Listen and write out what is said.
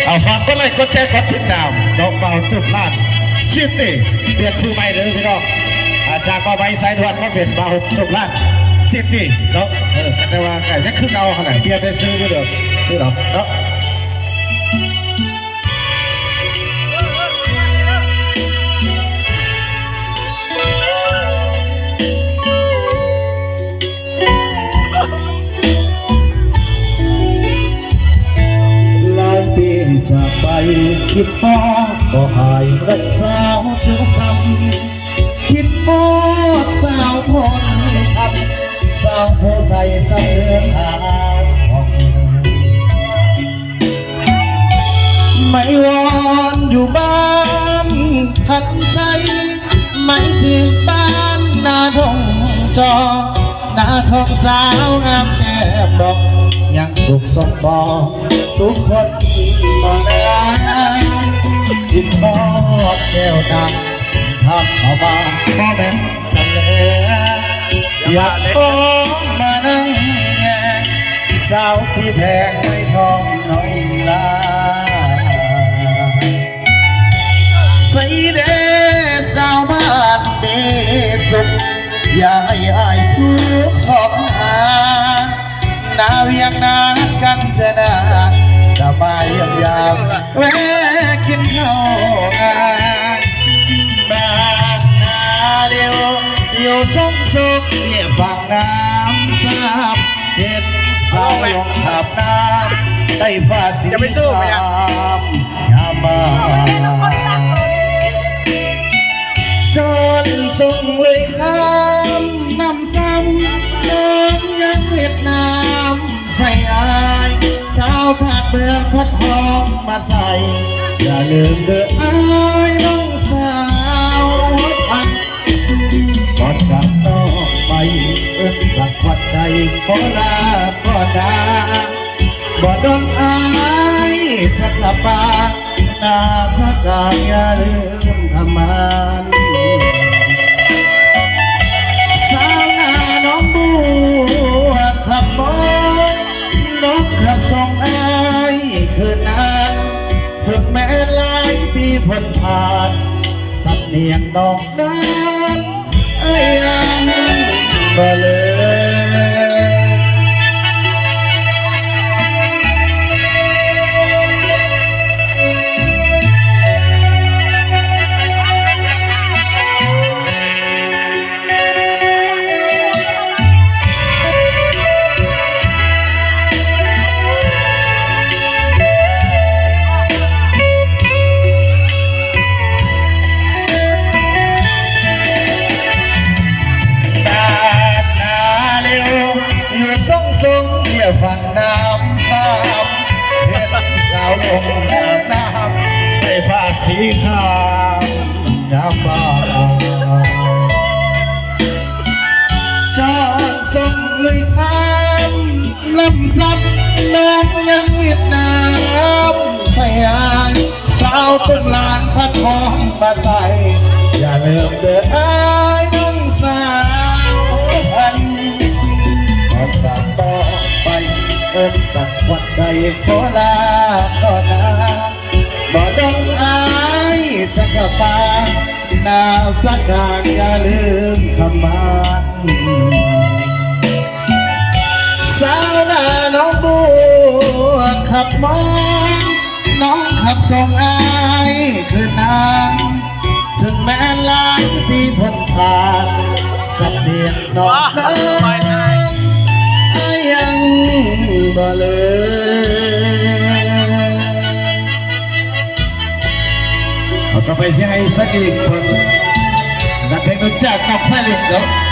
เอาฝากก็ไลค์กดแชร์กดติดตามดอกเบาตุกลาดซิตี้เปลี่ยนชื่อใหม่เลยพี่น้องจากเบาใบสายด่วนมาเป็นเบาตุกลาดซิตี้เนาะแต่ว่าไก่จะขึ้นเอาขนาดเปลี่ยนได้ซื้อไม่เด้อซื้อหรอเนาะจากไปคิดพอก็หายรักสาวเธอซ้ำคิดพอสาวคนทำสาวผู้ใส่เสื้อขาวไม่วอนอยู่บ้านหันใสไม่ถึงบ้านนาทงจอนาทองสาวงามแก้มดอกยังสุขสมบ่ทุกคนมาได้กินบอดแก้วดำทำเอามาพ่อแม่กันเลยอยากฟ้องมานั่งแง่สาวสีแพงไม่ทองน้อยลาใส่เดสาวบ้านเดสุขอย่าให้อายทุกสองหานาเวียงนากันเจนาสบายยามแวะกินข้าวบ้านนาเดียวอยู่สงสุขเรียบฝั่งน้ำซับเห็นสาวลงขับน้ำใต้ฟ้าสีครามยามบ่จนส่งเลยข้ามน้ำซ้ำน้ำยังเวียดนามใส่อายสาวถาดเมืองพัดหอมมาใส่อย่าลืมเด้ออายน้องสาวพันก่อนจากน้องไปสักวัดใจขอลาก็ได้บ่ดนอายจะกลับมานาสักการอย่าลืมทำมันสาวนาน้องบัวขับมองน้องขับส่งอายคืนนั้นถึงแม้หลายปีผ่านผ่านสำเนียงดอกนั้นยังบ่เลยฝั่งน้ำซ้ำเห็นสาวลงน้ำในผ้าสีขาวงามบ้าจอดส่งเลยข้ามลำซับน้องยังเวียดนามใส่อายสาวตุ้มลานพัดหอมมาใส่อย่าลืมเด้ออายน้องสาวพันก่อนจากต่อสักวัดใจขอลาก่อนนะบ่ต้องอายสักปาหนาวสักการอย่าลืมคำมันสาวนาน้องบัวขับมองน้องขับส่งอายคืนนั้นถึงแม้หลายปีพ้นผ่านสับเดียงน้องนั้นยังบ่เลยเอาต่อไปเสียงให้พระเอกคนนักเพลงรู้จักกับไซเลนส์